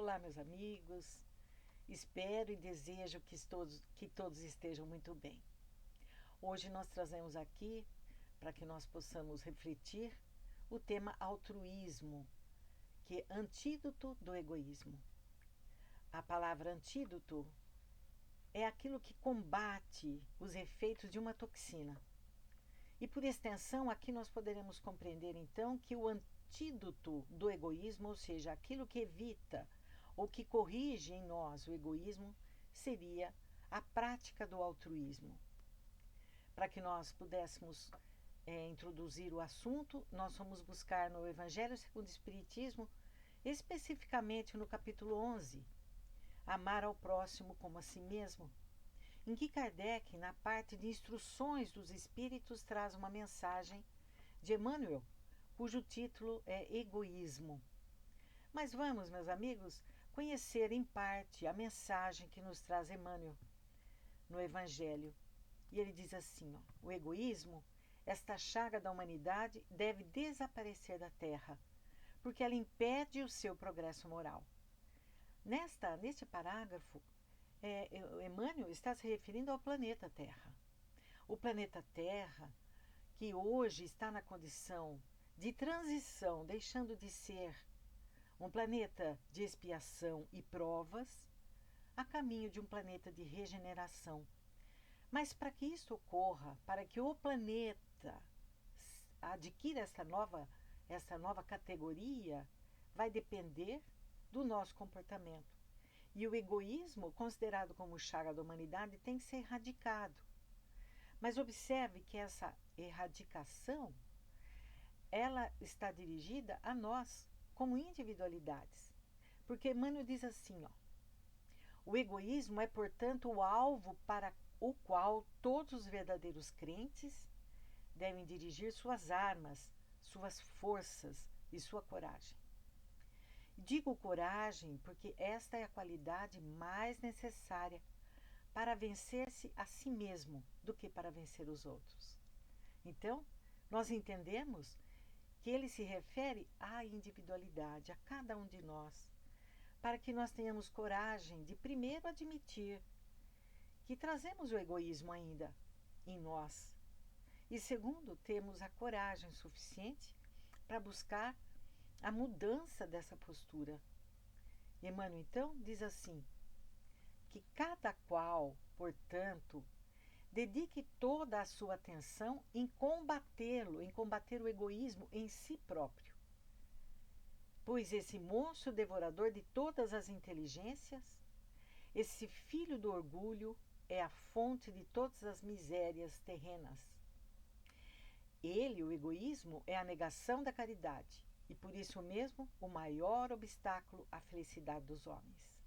Olá, meus amigos. Espero e desejo que todos estejam muito bem. Hoje nós trazemos aqui, para que nós possamos refletir, o tema altruísmo, que é antídoto do egoísmo. A palavra antídoto é aquilo que combate os efeitos de uma toxina. E por extensão, aqui nós poderemos compreender então que o antídoto do egoísmo, ou seja, aquilo que evita ou que corrige em nós o egoísmo, seria a prática do altruísmo. Para que nós pudéssemos introduzir o assunto, nós vamos buscar no Evangelho segundo o Espiritismo, especificamente no capítulo 11, Amar ao próximo como a si mesmo, em que Kardec, na parte de instruções dos espíritos, traz uma mensagem de Emmanuel, cujo título é Egoísmo. Mas vamos, meus amigos, conhecer em parte a mensagem que nos traz Emmanuel no Evangelho. E ele diz assim, o egoísmo, esta chaga da humanidade, deve desaparecer da Terra, porque ela impede o seu progresso moral. Neste parágrafo, Emmanuel está se referindo ao planeta Terra. O planeta Terra, que hoje está na condição de transição, deixando de ser um planeta de expiação e provas, a caminho de um planeta de regeneração. Mas para que isso ocorra, para que o planeta adquira essa nova categoria, vai depender do nosso comportamento. E o egoísmo, considerado como chaga da humanidade, tem que ser erradicado. Mas observe que essa erradicação, ela está dirigida a nós, como individualidades. Porque Emmanuel diz assim, o egoísmo é, portanto, o alvo para o qual todos os verdadeiros crentes devem dirigir suas armas, suas forças e sua coragem. Digo coragem porque esta é a qualidade mais necessária para vencer-se a si mesmo do que para vencer os outros. Então, nós entendemos que ele se refere à individualidade, a cada um de nós, para que nós tenhamos coragem de primeiro admitir que trazemos o egoísmo ainda em nós e segundo, temos a coragem suficiente para buscar a mudança dessa postura. Emmanuel, então, diz assim, que cada qual, portanto, dedique toda a sua atenção em combatê-lo, em combater o egoísmo em si próprio. Pois esse monstro devorador de todas as inteligências, esse filho do orgulho, é a fonte de todas as misérias terrenas. Ele, o egoísmo, é a negação da caridade e, por isso mesmo, o maior obstáculo à felicidade dos homens.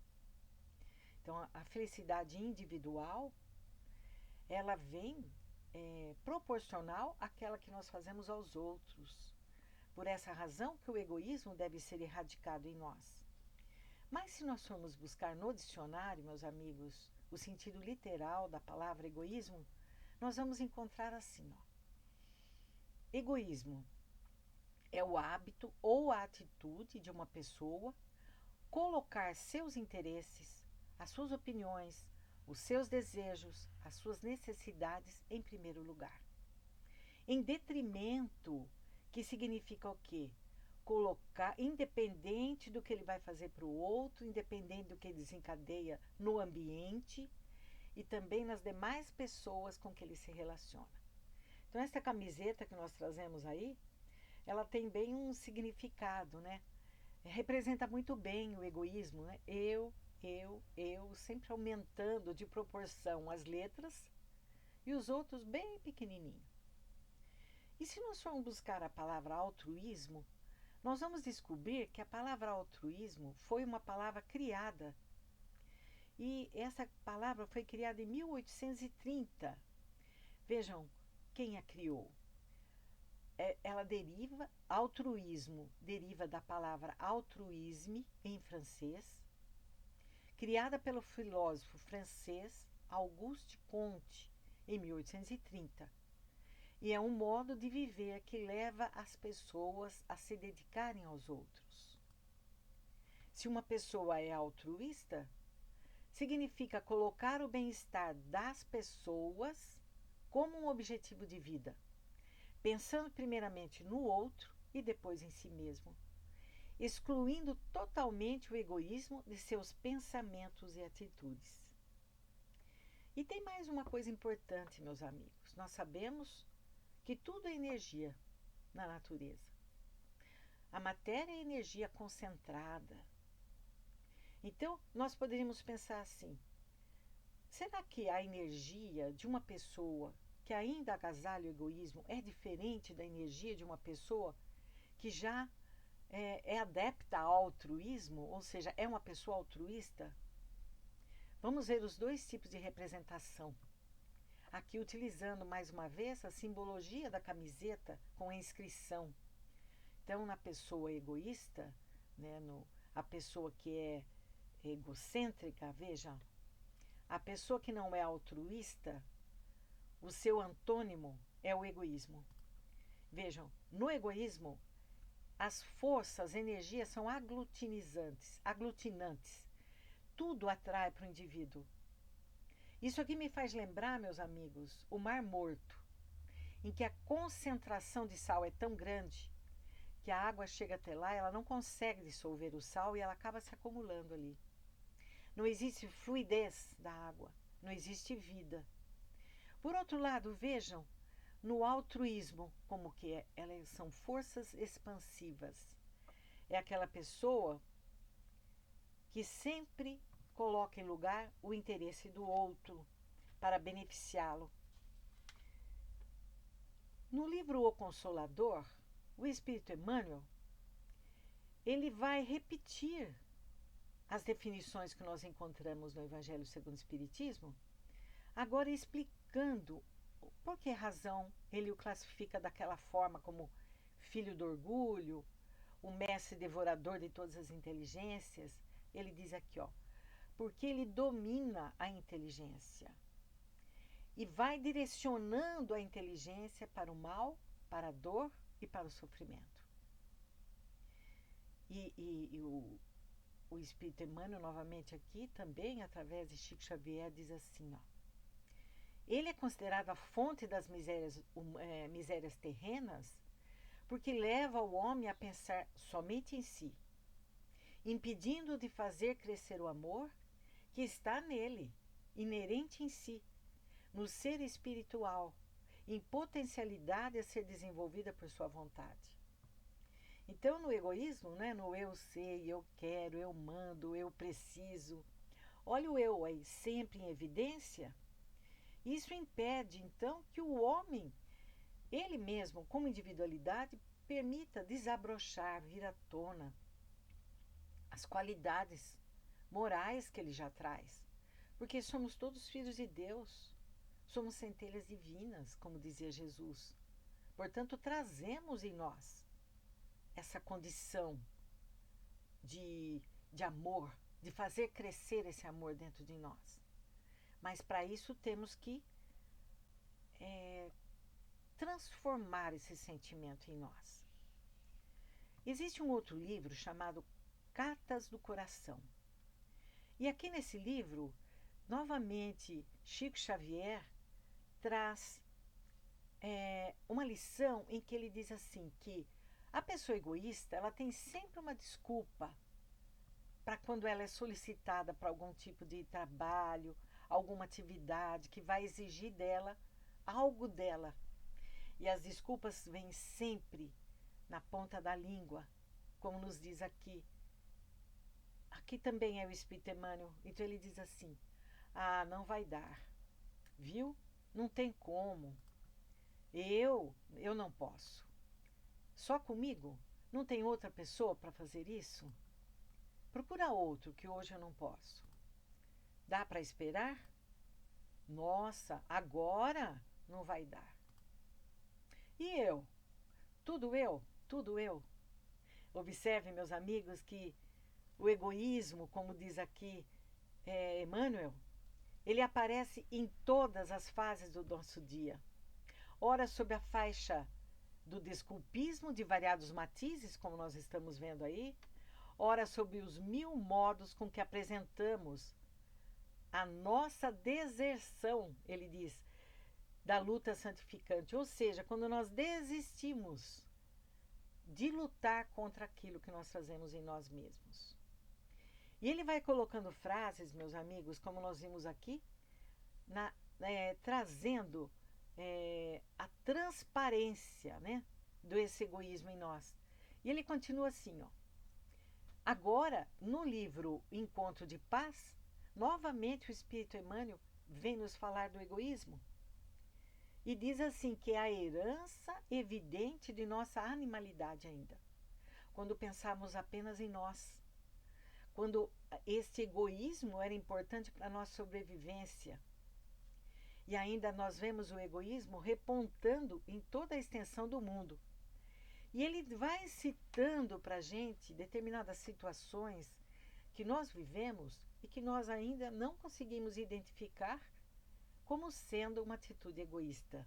Então, a felicidade individual, ela vem proporcional àquela que nós fazemos aos outros. Por essa razão que o egoísmo deve ser erradicado em nós. Mas se nós formos buscar no dicionário, meus amigos, o sentido literal da palavra egoísmo, nós vamos encontrar assim, egoísmo é o hábito ou a atitude de uma pessoa colocar seus interesses, as suas opiniões, os seus desejos, as suas necessidades em primeiro lugar. Em detrimento, que significa o quê? Colocar, independente do que ele vai fazer para o outro, independente do que ele desencadeia no ambiente e também nas demais pessoas com que ele se relaciona. Então, essa camiseta que nós trazemos aí, ela tem bem um significado, né? Representa muito bem o egoísmo, né? Eu, sempre aumentando de proporção as letras e os outros bem pequenininho. E se nós formos buscar a palavra altruísmo, nós vamos descobrir que a palavra altruísmo foi uma palavra criada. E essa palavra foi criada em 1830. Vejam quem a criou. Ela deriva, altruísmo deriva da palavra altruisme em francês, criada pelo filósofo francês Auguste Comte em 1830. E é um modo de viver que leva as pessoas a se dedicarem aos outros. Se uma pessoa é altruísta, significa colocar o bem-estar das pessoas como um objetivo de vida, pensando primeiramente no outro e depois em si mesmo, excluindo totalmente o egoísmo de seus pensamentos e atitudes. E tem mais uma coisa importante, meus amigos. Nós sabemos que tudo é energia na natureza. A matéria é energia concentrada. Então, nós poderíamos pensar assim: será que a energia de uma pessoa que ainda agasalha o egoísmo é diferente da energia de uma pessoa que já é adepta ao altruísmo, ou seja, é uma pessoa altruísta? Vamos ver os dois tipos de representação. Aqui utilizando mais uma vez a simbologia da camiseta com a inscrição. Então, na pessoa egoísta, né, a pessoa que é egocêntrica, veja, a pessoa que não é altruísta, o seu antônimo é o egoísmo. Vejam, no egoísmo, as forças, as energias são aglutinantes. Tudo atrai para o indivíduo. Isso aqui me faz lembrar, meus amigos, o Mar Morto, em que a concentração de sal é tão grande que a água chega até lá, ela não consegue dissolver o sal e ela acaba se acumulando ali. Não existe fluidez da água, não existe vida. Por outro lado, vejam, no altruísmo, como que é? Elas são forças expansivas. É aquela pessoa que sempre coloca em lugar o interesse do outro para beneficiá-lo. No livro O Consolador, o Espírito Emmanuel, ele vai repetir as definições que nós encontramos no Evangelho segundo o Espiritismo, agora explicando por que razão ele o classifica daquela forma, como filho do orgulho, o mestre devorador de todas as inteligências. Ele diz aqui, ó, porque ele domina a inteligência e vai direcionando a inteligência para o mal, para a dor e para o sofrimento. E o Espírito Emmanuel, novamente aqui, também, através de Chico Xavier, diz assim, ó, ele é considerado a fonte das misérias terrenas porque leva o homem a pensar somente em si, impedindo de fazer crescer o amor que está nele, inerente em si, no ser espiritual, em potencialidade a ser desenvolvida por sua vontade. Então, no egoísmo, né, no eu sei, eu quero, eu mando, eu preciso, olha o eu aí sempre em evidência. Isso impede, então, que o homem, ele mesmo, como individualidade, permita desabrochar, vir à tona as qualidades morais que ele já traz. Porque somos todos filhos de Deus, somos centelhas divinas, como dizia Jesus. Portanto, trazemos em nós essa condição de amor, de fazer crescer esse amor dentro de nós. Mas para isso temos que transformar esse sentimento em nós. Existe um outro livro chamado Cartas do Coração. E aqui nesse livro, novamente, Chico Xavier traz uma lição em que ele diz assim, que a pessoa egoísta, ela tem sempre uma desculpa para quando ela é solicitada para algum tipo de trabalho, alguma atividade que vai exigir dela algo dela. E as desculpas vêm sempre na ponta da língua, como nos diz aqui. Aqui também é o Espírito Emmanuel. Então ele diz assim, ah, não vai dar, viu? Não tem como. Eu não posso. Só comigo? Não tem outra pessoa para fazer isso? Procura outro, que hoje eu não posso. Dá para esperar? Nossa, agora não vai dar. E eu? Tudo eu? Tudo eu? Observe, meus amigos, que o egoísmo, como diz aqui Emmanuel, ele aparece em todas as fases do nosso dia. Ora sob a faixa do desculpismo de variados matizes, como nós estamos vendo aí, ora sobre os 1000 modos com que apresentamos a nossa deserção, ele diz, da luta santificante. Ou seja, quando nós desistimos de lutar contra aquilo que nós fazemos em nós mesmos. E ele vai colocando frases, meus amigos, como nós vimos aqui, trazendo a transparência, né, desse egoísmo em nós. E ele continua assim, ó. Agora, no livro Encontro de Paz, novamente o Espírito Emmanuel vem nos falar do egoísmo. E diz assim que é a herança evidente de nossa animalidade ainda. Quando pensamos apenas em nós. Quando este egoísmo era importante para a nossa sobrevivência. E ainda nós vemos o egoísmo repontando em toda a extensão do mundo. E ele vai citando para a gente determinadas situações que nós vivemos e que nós ainda não conseguimos identificar como sendo uma atitude egoísta.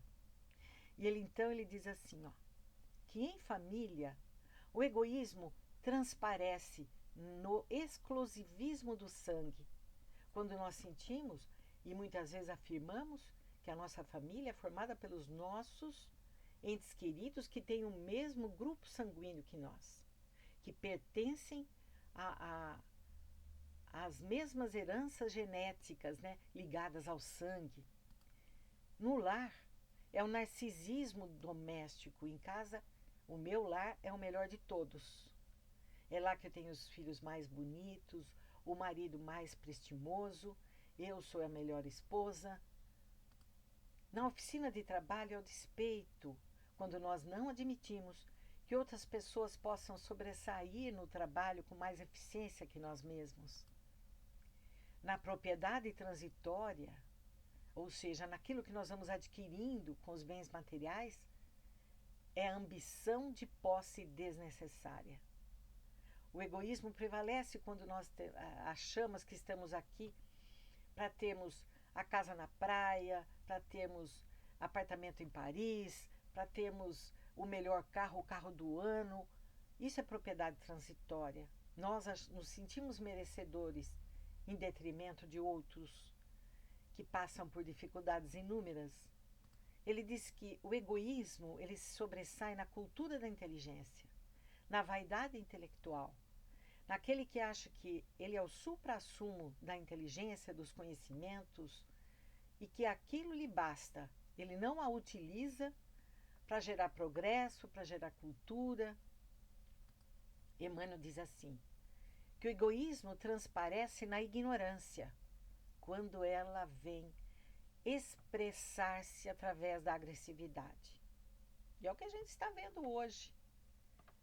E ele diz assim, ó, que em família o egoísmo transparece no exclusivismo do sangue, quando nós sentimos e muitas vezes afirmamos que a nossa família é formada pelos nossos entes queridos que têm o mesmo grupo sanguíneo que nós, que pertencem às mesmas heranças genéticas, né, ligadas ao sangue. No lar, é o narcisismo doméstico. Em casa, o meu lar é o melhor de todos. É lá que eu tenho os filhos mais bonitos, o marido mais prestimoso, eu sou a melhor esposa. Na oficina de trabalho é o despeito, quando nós não admitimos que outras pessoas possam sobressair no trabalho com mais eficiência que nós mesmos. Na propriedade transitória, ou seja, naquilo que nós vamos adquirindo com os bens materiais, é a ambição de posse desnecessária. O egoísmo prevalece quando nós achamos que estamos aqui para termos a casa na praia, para termos apartamento em Paris, para termos o melhor carro, o carro do ano. Isso é propriedade transitória. Nós nos sentimos merecedores em detrimento de outros que passam por dificuldades inúmeras. Ele diz que o egoísmo ele se sobressai na cultura da inteligência, na vaidade intelectual, naquele que acha que ele é o suprassumo da inteligência, dos conhecimentos, e que aquilo lhe basta. Ele não a utiliza para gerar progresso, para gerar cultura. Emmanuel diz assim, que o egoísmo transparece na ignorância, quando ela vem expressar-se através da agressividade. E é o que a gente está vendo hoje,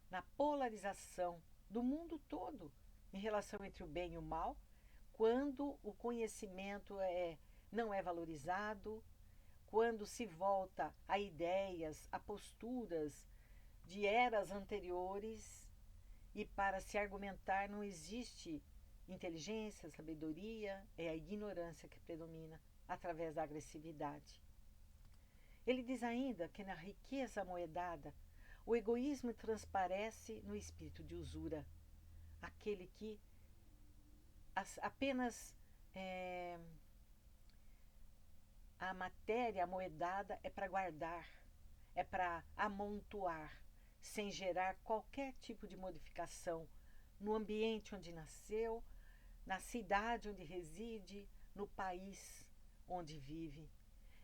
na polarização do mundo todo em relação entre o bem e o mal, quando o conhecimento não é valorizado, quando se volta a ideias, a posturas de eras anteriores e para se argumentar não existe inteligência, sabedoria, é a ignorância que predomina através da agressividade. Ele diz ainda que na riqueza amoedada, o egoísmo transparece no espírito de usura, aquele que apenas a matéria amoedada é para guardar, é para amontoar, sem gerar qualquer tipo de modificação no ambiente onde nasceu, na cidade onde reside, no país onde vive.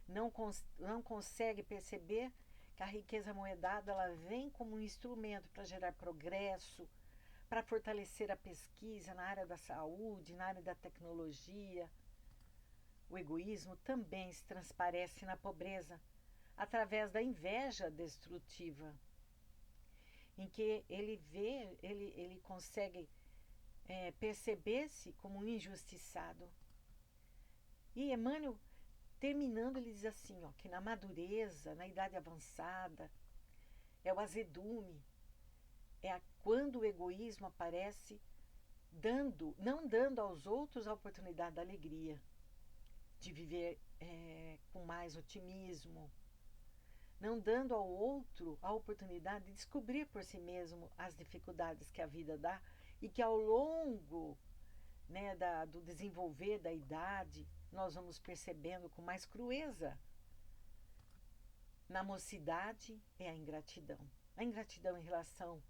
Não consegue perceber que a riqueza amoedada ela vem como um instrumento para gerar progresso, para fortalecer a pesquisa na área da saúde, na área da tecnologia. O egoísmo também se transparece na pobreza, através da inveja destrutiva, em que ele consegue perceber-se como um injustiçado. E Emmanuel, terminando, ele diz assim, ó, que na madureza, na idade avançada, é o azedume, quando o egoísmo aparece não dando aos outros a oportunidade da alegria, de viver com mais otimismo, não dando ao outro a oportunidade de descobrir por si mesmo as dificuldades que a vida dá e que ao longo, né, do desenvolver da idade, nós vamos percebendo com mais crueza. Na mocidade é a ingratidão. A ingratidão em relação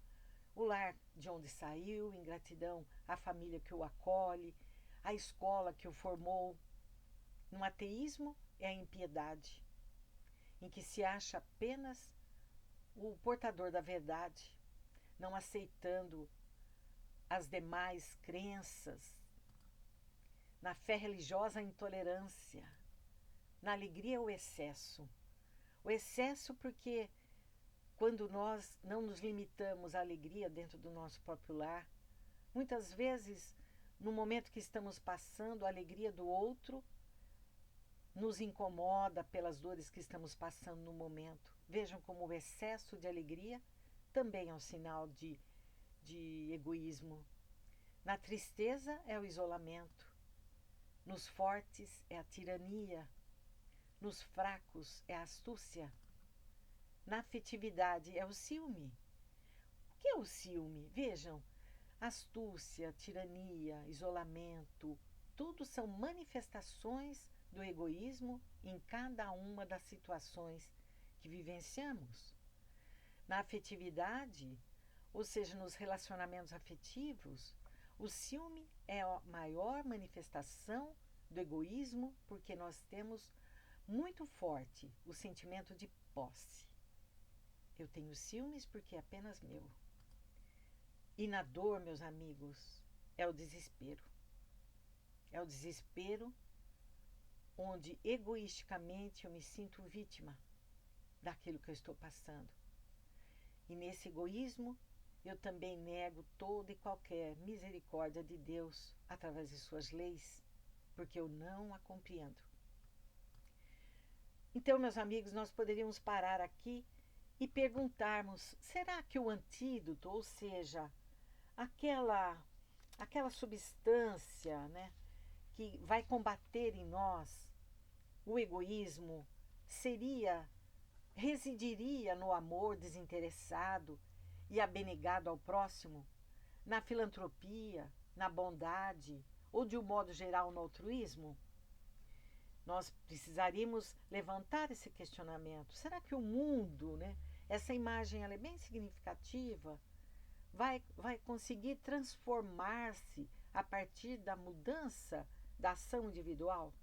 ao lar de onde saiu, ingratidão à família que o acolhe, à escola que o formou. No ateísmo é a impiedade, em que se acha apenas o portador da verdade, não aceitando as demais crenças. Na fé religiosa, a intolerância. Na alegria, o excesso. O excesso porque quando nós não nos limitamos à alegria dentro do nosso próprio lar, muitas vezes, no momento que estamos passando, a alegria do outro nos incomoda pelas dores que estamos passando no momento. Vejam como o excesso de alegria também é um sinal de egoísmo. Na tristeza é o isolamento. Nos fortes é a tirania. Nos fracos é a astúcia. Na afetividade é o ciúme. O que é o ciúme? Vejam, astúcia, tirania, isolamento, tudo são manifestações do egoísmo em cada uma das situações que vivenciamos. Na afetividade, ou seja, nos relacionamentos afetivos, o ciúme é a maior manifestação do egoísmo porque nós temos muito forte o sentimento de posse. Eu tenho ciúmes porque é apenas meu. E na dor, meus amigos, é o desespero. É o desespero onde egoisticamente eu me sinto vítima daquilo que eu estou passando. E nesse egoísmo, eu também nego toda e qualquer misericórdia de Deus através de suas leis, porque eu não a compreendo. Então, meus amigos, nós poderíamos parar aqui e perguntarmos, será que o antídoto, ou seja, aquela substância, né, que vai combater em nós o egoísmo, residiria no amor desinteressado e abnegado ao próximo, na filantropia, na bondade ou, de um modo geral, no altruísmo? Nós precisaríamos levantar esse questionamento. Será que o mundo, né, essa imagem ela é bem significativa, vai conseguir transformar-se a partir da mudança da ação individual?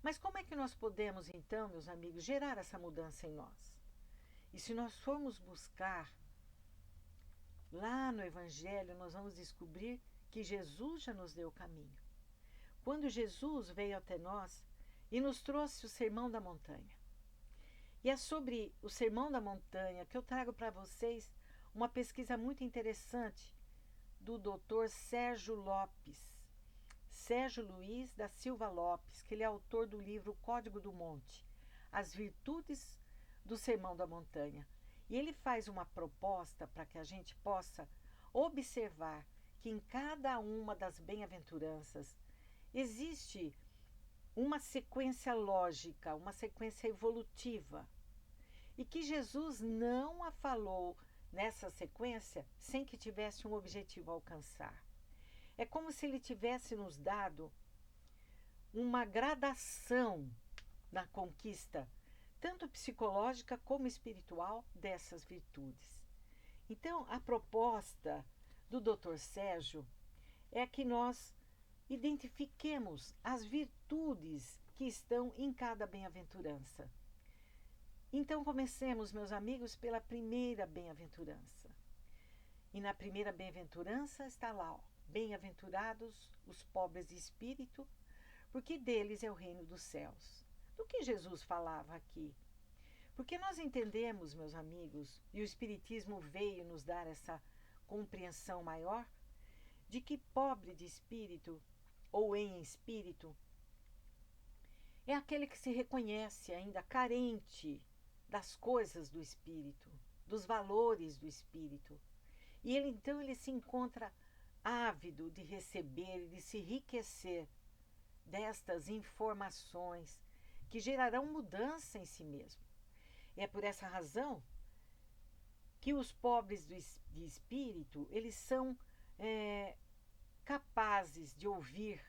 Mas como é que nós podemos, então, meus amigos, gerar essa mudança em nós? E se nós formos buscar lá no Evangelho, nós vamos descobrir que Jesus já nos deu o caminho. Quando Jesus veio até nós e nos trouxe o Sermão da Montanha. E é sobre o Sermão da Montanha que eu trago para vocês uma pesquisa muito interessante do Dr. Sérgio Luiz da Silva Lopes, que ele é autor do livro Código do Monte, As Virtudes do Sermão da Montanha. E ele faz uma proposta para que a gente possa observar que em cada uma das bem-aventuranças existe uma sequência lógica, uma sequência evolutiva, e que Jesus não a falou nessa sequência sem que tivesse um objetivo a alcançar. É como se ele tivesse nos dado uma gradação na conquista, tanto psicológica como espiritual, dessas virtudes. Então, a proposta do Dr. Sérgio é que nós identifiquemos as virtudes que estão em cada bem-aventurança. Então, comecemos, meus amigos, pela primeira bem-aventurança. E na primeira bem-aventurança está lá, ó, bem-aventurados os pobres de espírito, porque deles é o reino dos céus. Do que Jesus falava aqui? Porque nós entendemos, meus amigos, e o Espiritismo veio nos dar essa compreensão maior, de que pobre de espírito, ou em espírito, é aquele que se reconhece ainda carente das coisas do espírito, dos valores do espírito. E ele se encontra ávido de receber e de se enriquecer destas informações que gerarão mudança em si mesmo. É por essa razão que os pobres de espírito, eles são capazes de ouvir,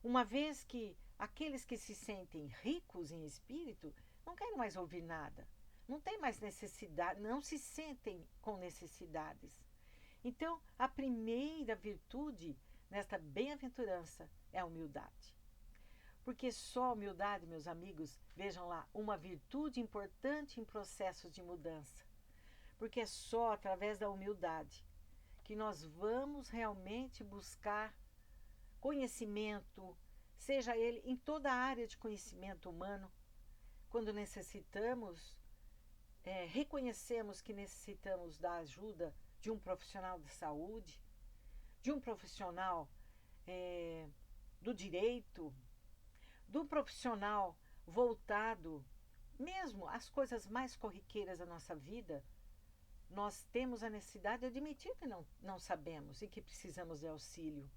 uma vez que aqueles que se sentem ricos em espírito não querem mais ouvir nada, não tem mais necessidade, não se sentem com necessidades. Então, a primeira virtude nesta bem-aventurança é a humildade. Porque só a humildade, meus amigos, vejam lá, uma virtude importante em processos de mudança. Porque é só através da humildade que nós vamos realmente buscar conhecimento, seja ele em toda a área de conhecimento humano. Quando necessitamos, reconhecemos que necessitamos da ajuda de um profissional de saúde, de um profissional do direito, de um profissional voltado mesmo às coisas mais corriqueiras da nossa vida, nós temos a necessidade de admitir que não sabemos e que precisamos de auxílio.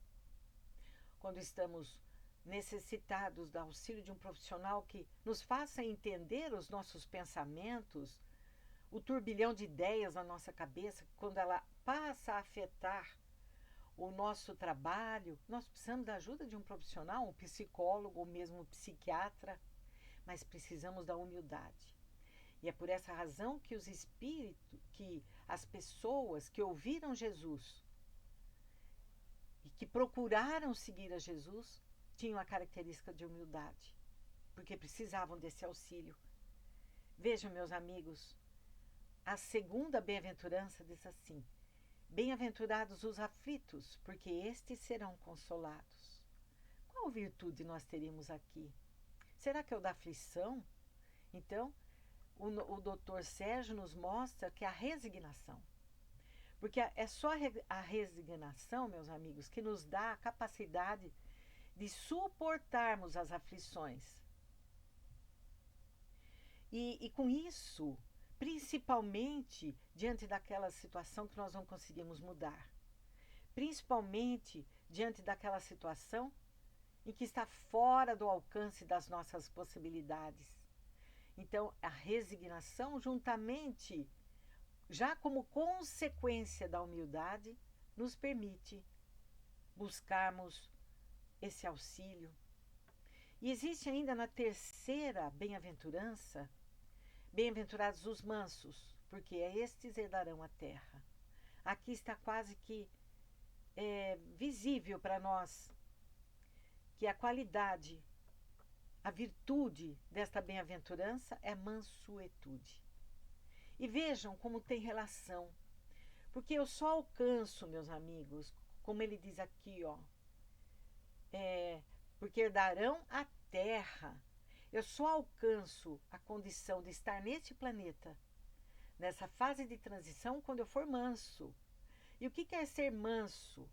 Quando estamos necessitados do auxílio de um profissional que nos faça entender os nossos pensamentos, o turbilhão de ideias na nossa cabeça, quando ela passa a afetar o nosso trabalho, nós precisamos da ajuda de um profissional, um psicólogo ou mesmo um psiquiatra, mas precisamos da humildade. E é por essa razão que os espíritos, que as pessoas que ouviram Jesus e que procuraram seguir a Jesus, tinham a característica de humildade, porque precisavam desse auxílio. Vejam, meus amigos, a segunda bem-aventurança diz assim: bem-aventurados os aflitos, porque estes serão consolados. Qual virtude nós teríamos aqui? Será que é o da aflição? Então, o doutor Sérgio nos mostra que é a resignação. Porque é só a resignação, meus amigos, que nos dá a capacidade de suportarmos as aflições. E com isso, principalmente diante daquela situação que nós não conseguimos mudar. Principalmente diante daquela situação em que está fora do alcance das nossas possibilidades. Então, a resignação, juntamente, já como consequência da humildade, nos permite buscarmos esse auxílio. E existe ainda na terceira bem-aventurança, bem-aventurados os mansos, porque estes herdarão a terra. Aqui está quase que visível para nós que a qualidade, a virtude desta bem-aventurança é mansuetude. E vejam como tem relação, porque eu só alcanço, meus amigos, como ele diz aqui, porque herdarão a terra. Eu só alcanço a condição de estar neste planeta, nessa fase de transição, quando eu for manso. E o que é ser manso?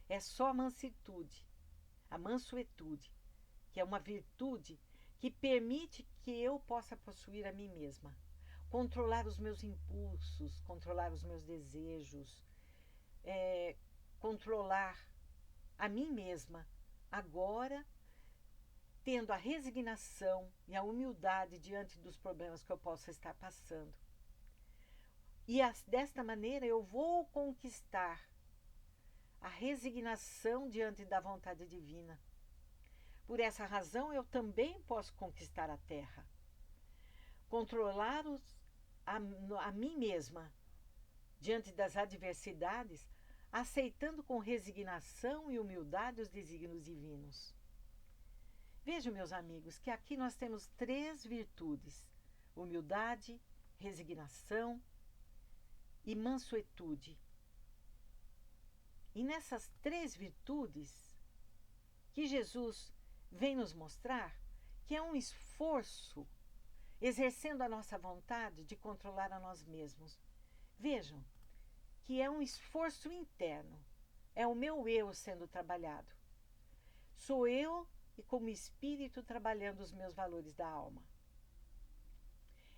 É só a mansitude, a mansuetude, que é uma virtude que permite que eu possa possuir a mim mesma, controlar os meus impulsos, controlar os meus desejos, controlar a mim mesma, agora tendo a resignação e a humildade diante dos problemas que eu possa estar passando. E desta maneira eu vou conquistar a resignação diante da vontade divina. Por essa razão eu também posso conquistar a terra, controlar a mim mesma diante das adversidades, aceitando com resignação e humildade os desígnios divinos. Vejam, meus amigos, que aqui nós temos 3 virtudes: humildade, resignação e mansuetude. E nessas 3 virtudes que Jesus vem nos mostrar que é um esforço exercendo a nossa vontade de controlar a nós mesmos. Vejam que é um esforço interno, é o meu eu sendo trabalhado. Sou eu e como espírito trabalhando os meus valores da alma.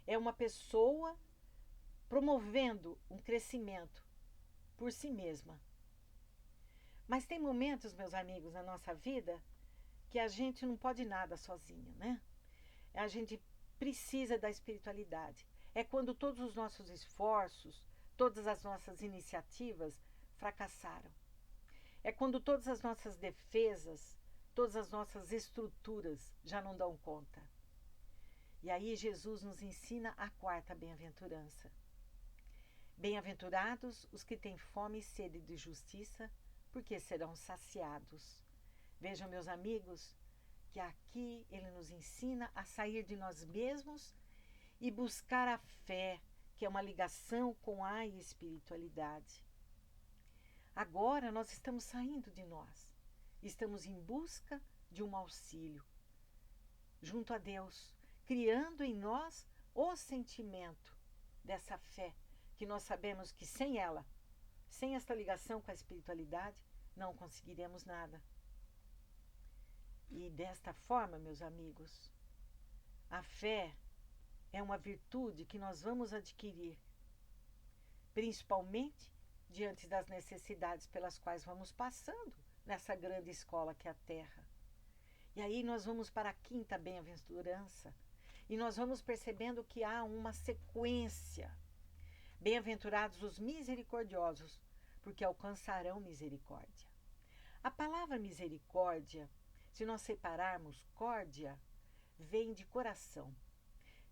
É uma pessoa promovendo um crescimento por si mesma. Mas tem momentos, meus amigos, na nossa vida que a gente não pode nada sozinho, né? A gente precisa da espiritualidade. É quando todos os nossos esforços, todas as nossas iniciativas fracassaram. É quando todas as nossas defesas, todas as nossas estruturas já não dão conta. E aí Jesus nos ensina a quarta bem-aventurança. Bem-aventurados os que têm fome e sede de justiça, porque serão saciados. Vejam, meus amigos, que aqui ele nos ensina a sair de nós mesmos e buscar a fé, que é uma ligação com a espiritualidade. Agora nós estamos saindo de nós, estamos em busca de um auxílio, junto a Deus, criando em nós o sentimento dessa fé, que nós sabemos que sem ela, sem esta ligação com a espiritualidade, não conseguiremos nada. E desta forma, meus amigos, a fé é uma virtude que nós vamos adquirir, principalmente diante das necessidades pelas quais vamos passando nessa grande escola que é a Terra. E aí nós vamos para a quinta bem-aventurança e nós vamos percebendo que há uma sequência. Bem-aventurados os misericordiosos, porque alcançarão misericórdia. A palavra misericórdia, se nós separarmos córdia, vem de coração.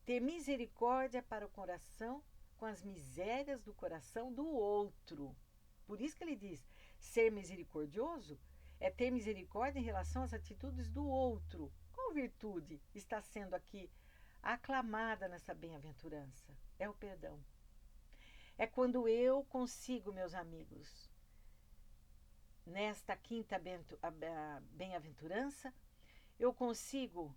Ter misericórdia para o coração com as misérias do coração do outro. Por isso que ele diz, ser misericordioso é ter misericórdia em relação às atitudes do outro. Qual virtude está sendo aqui aclamada nessa bem-aventurança? É o perdão. É quando eu consigo, meus amigos, nesta quinta bem-aventurança, eu consigo,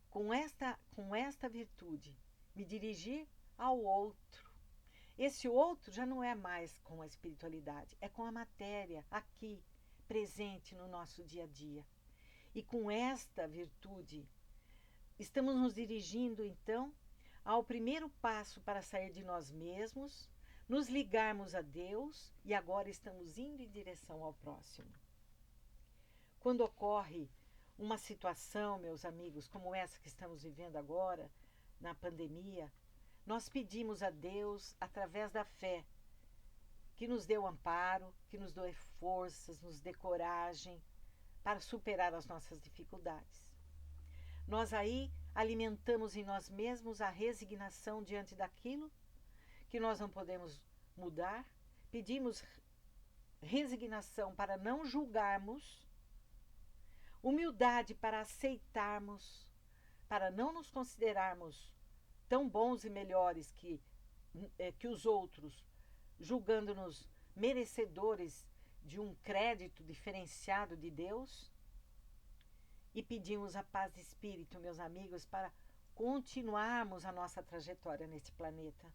com esta virtude, me dirigir ao outro. Esse outro já não é mais com a espiritualidade, é com a matéria, aqui, presente no nosso dia a dia. E com esta virtude, estamos nos dirigindo, então, ao primeiro passo para sair de nós mesmos, nos ligarmos a Deus e agora estamos indo em direção ao próximo. Quando ocorre uma situação, meus amigos, como essa que estamos vivendo agora, na pandemia, nós pedimos a Deus, através da fé, que nos dê o amparo, que nos dê forças, nos dê coragem para superar as nossas dificuldades. Nós aí alimentamos em nós mesmos a resignação diante daquilo que nós não podemos mudar, pedimos resignação para não julgarmos, humildade para aceitarmos, para não nos considerarmos tão bons e melhores que os outros, julgando-nos merecedores de um crédito diferenciado de Deus. E pedimos a paz de espírito, meus amigos, para continuarmos a nossa trajetória neste planeta.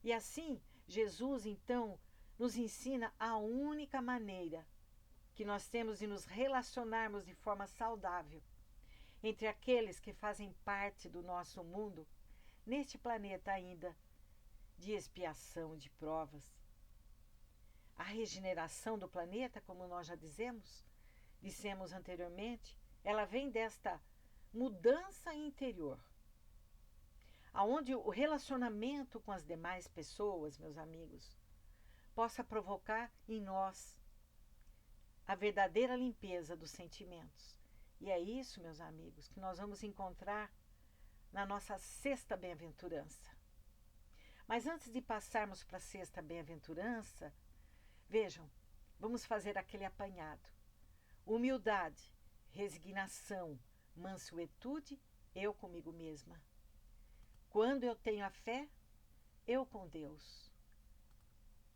E assim, Jesus, então, nos ensina a única maneira que nós temos de nos relacionarmos de forma saudável entre aqueles que fazem parte do nosso mundo, neste planeta ainda de expiação e de provas. A regeneração do planeta, como nós já dissemos anteriormente, ela vem desta mudança interior, aonde o relacionamento com as demais pessoas, meus amigos, possa provocar em nós a verdadeira limpeza dos sentimentos. E é isso, meus amigos, que nós vamos encontrar na nossa sexta bem-aventurança. Mas antes de passarmos para a sexta bem-aventurança, vejam, vamos fazer aquele apanhado. Humildade, resignação, mansuetude, eu comigo mesma. Quando eu tenho a fé, eu com Deus.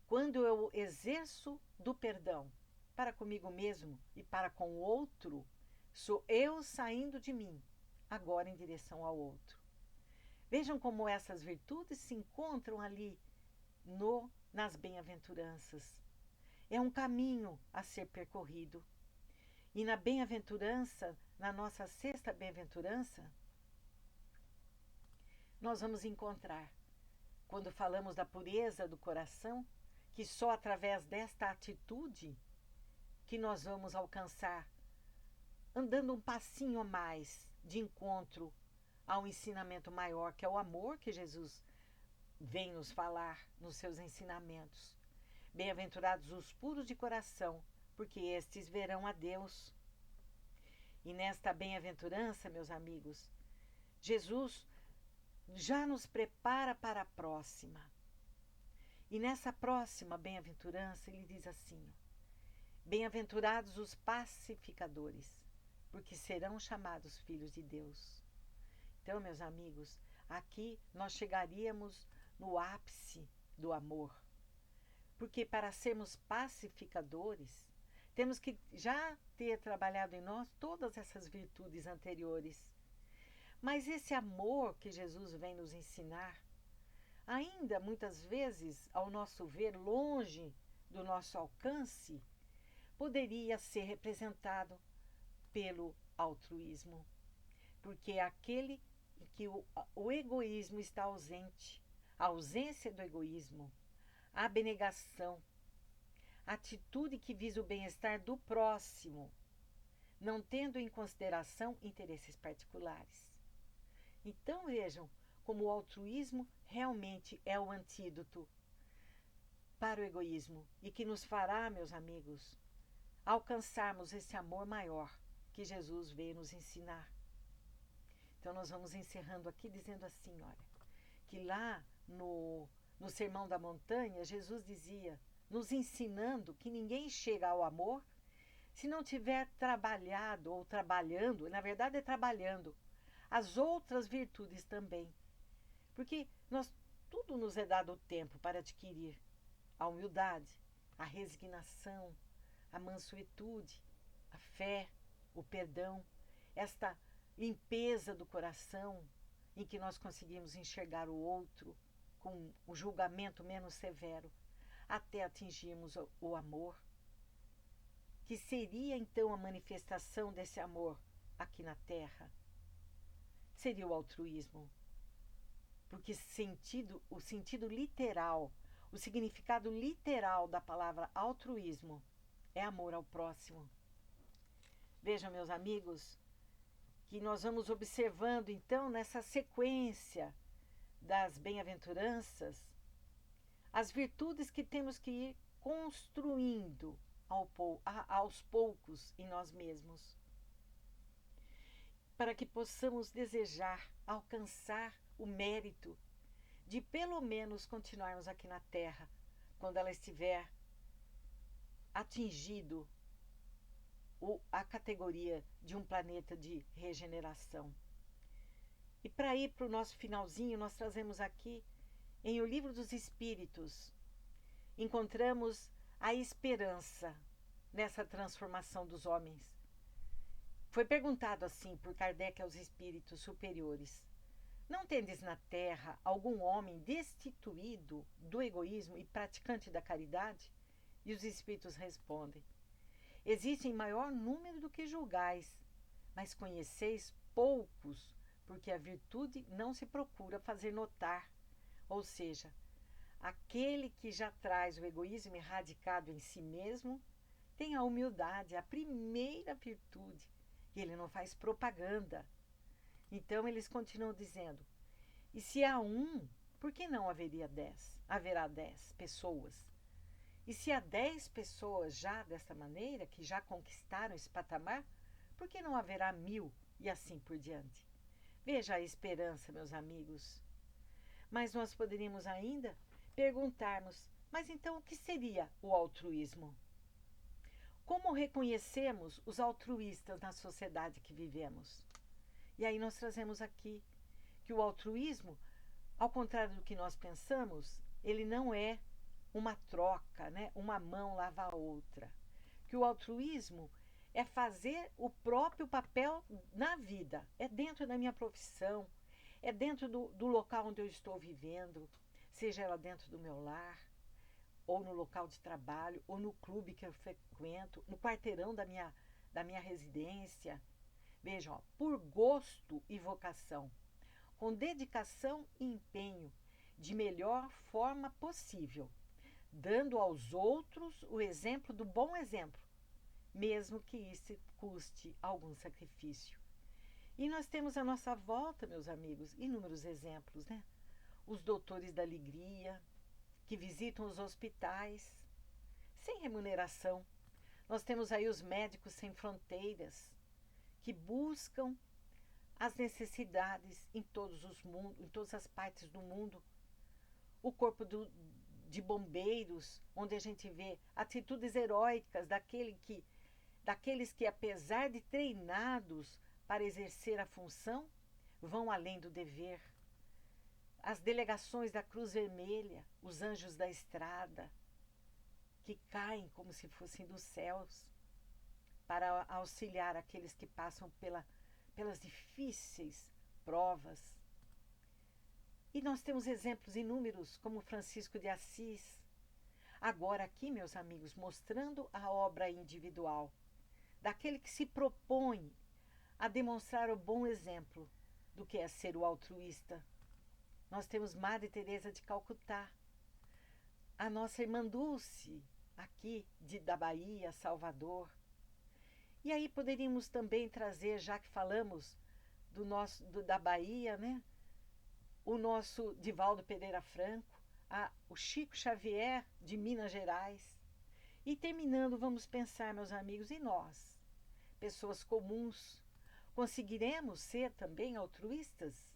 Quando eu exerço do perdão para comigo mesmo e para com o outro, sou eu saindo de mim, agora em direção ao outro. Vejam como essas virtudes se encontram ali nas bem-aventuranças. É um caminho a ser percorrido. E na bem-aventurança, na nossa sexta bem-aventurança, nós vamos encontrar, quando falamos da pureza do coração, que só através desta atitude que nós vamos alcançar, andando um passinho a mais de encontro ao ensinamento maior, que é o amor que Jesus vem nos falar nos seus ensinamentos. Bem-aventurados os puros de coração, porque estes verão a Deus. E nesta bem-aventurança, meus amigos, Jesus já nos prepara para a próxima. E nessa próxima bem-aventurança, ele diz assim: bem-aventurados os pacificadores, porque serão chamados filhos de Deus. Então, meus amigos, aqui nós chegaríamos no ápice do amor. Porque para sermos pacificadores, temos que já ter trabalhado em nós todas essas virtudes anteriores. Mas esse amor que Jesus vem nos ensinar, ainda muitas vezes, ao nosso ver, longe do nosso alcance, poderia ser representado pelo altruísmo. Porque é aquele em que o egoísmo está ausente, a ausência do egoísmo, a abnegação, a atitude que visa o bem-estar do próximo, não tendo em consideração interesses particulares. Então vejam como o altruísmo realmente é o antídoto para o egoísmo e que nos fará, meus amigos, alcançarmos esse amor maior que Jesus veio nos ensinar. Então nós vamos encerrando aqui dizendo assim, olha, que lá no Sermão da Montanha, Jesus dizia, nos ensinando que ninguém chega ao amor se não tiver trabalhado ou trabalhando, na verdade é trabalhando, as outras virtudes também. Porque tudo nos é dado o tempo para adquirir a humildade, a resignação, a mansuetude, a fé, o perdão, esta limpeza do coração em que nós conseguimos enxergar o outro com o julgamento menos severo, até atingirmos o amor, que seria então a manifestação desse amor aqui na Terra. Seria o altruísmo, porque o sentido literal, o significado literal da palavra altruísmo é amor ao próximo. Vejam, meus amigos, que nós vamos observando então nessa sequência das bem-aventuranças as virtudes que temos que ir construindo aos poucos em nós mesmos, para que possamos desejar alcançar o mérito de pelo menos continuarmos aqui na Terra quando ela estiver atingido a categoria de um planeta de regeneração. E para ir para o nosso finalzinho, nós trazemos aqui, em O Livro dos Espíritos, encontramos a esperança nessa transformação dos homens. Foi perguntado assim por Kardec aos espíritos superiores: não tendes na terra algum homem destituído do egoísmo e praticante da caridade? E os espíritos respondem: existem maior número do que julgais, mas conheceis poucos, porque a virtude não se procura fazer notar. Ou seja, aquele que já traz o egoísmo erradicado em si mesmo tem a humildade, a primeira virtude, e ele não faz propaganda. Então eles continuam dizendo: e se há um, por que não haverá 10 pessoas? E se há 10 pessoas já desta maneira, que já conquistaram esse patamar, por que não haverá 1000 e assim por diante? Veja a esperança, meus amigos. Mas nós poderíamos ainda perguntarmos: mas então o que seria o altruísmo? Como reconhecemos os altruístas na sociedade que vivemos? E aí nós trazemos aqui que o altruísmo, ao contrário do que nós pensamos, ele não é uma troca, né? Uma mão lava a outra. Que o altruísmo é fazer o próprio papel na vida, é dentro da minha profissão, é dentro do local onde eu estou vivendo, seja ela dentro do meu lar, ou no local de trabalho, ou no clube que eu frequento, no quarteirão da minha residência. Vejam, por gosto e vocação, com dedicação e empenho, de melhor forma possível, dando aos outros o exemplo do bom exemplo, mesmo que isso custe algum sacrifício. E nós temos à nossa volta, meus amigos, inúmeros exemplos, né? Os doutores da alegria, que visitam os hospitais, sem remuneração. Nós temos aí os Médicos Sem Fronteiras, que buscam as necessidades em todos os mundos, em todas as partes do mundo. O corpo de bombeiros, onde a gente vê atitudes heróicas daqueles que, apesar de treinados para exercer a função, vão além do dever. As delegações da Cruz Vermelha, os anjos da estrada, que caem como se fossem dos céus para auxiliar aqueles que passam pelas difíceis provas. E nós temos exemplos inúmeros, como Francisco de Assis. Agora aqui, meus amigos, mostrando a obra individual daquele que se propõe a demonstrar o bom exemplo do que é ser o altruísta. Nós temos Madre Teresa de Calcutá, a nossa irmã Dulce, aqui da Bahia, Salvador. E aí poderíamos também trazer, já que falamos da Bahia, né? O nosso Divaldo Pereira Franco, o Chico Xavier de Minas Gerais. E terminando, vamos pensar, meus amigos, em nós, pessoas comuns, conseguiremos ser também altruístas?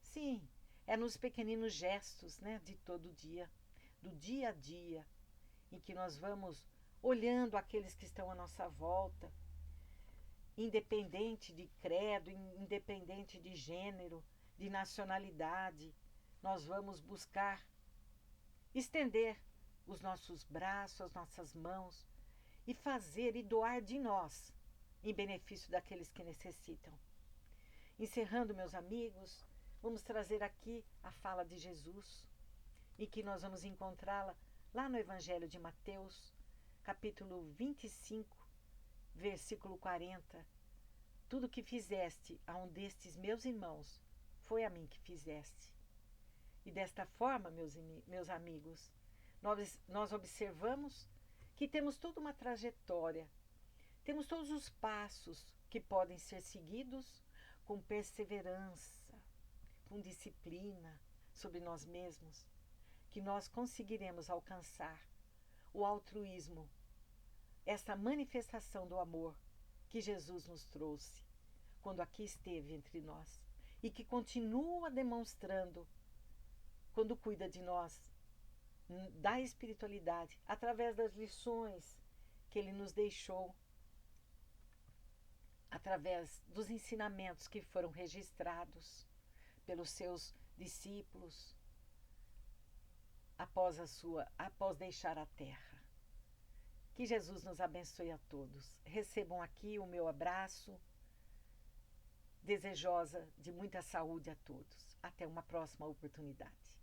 Sim, é nos pequeninos gestos, né, de todo dia, do dia a dia, em que nós vamos olhando aqueles que estão à nossa volta, independente de credo, independente de gênero, de nacionalidade, nós vamos buscar estender os nossos braços, as nossas mãos e fazer e doar de nós em benefício daqueles que necessitam. Encerrando, meus amigos, vamos trazer aqui a fala de Jesus, em que nós vamos encontrá-la lá no Evangelho de Mateus, capítulo 25, versículo 40. Tudo que fizeste a um destes meus irmãos, foi a mim que fizeste. E desta forma, meus amigos, nós observamos que temos toda uma trajetória, temos todos os passos que podem ser seguidos com perseverança, com disciplina sobre nós mesmos, que nós conseguiremos alcançar o altruísmo, essa manifestação do amor que Jesus nos trouxe quando aqui esteve entre nós e que continua demonstrando quando cuida de nós, da espiritualidade, através das lições que ele nos deixou, através dos ensinamentos que foram registrados pelos seus discípulos após deixar a terra. Que Jesus nos abençoe a todos. Recebam aqui o meu abraço, desejosa de muita saúde a todos. Até uma próxima oportunidade.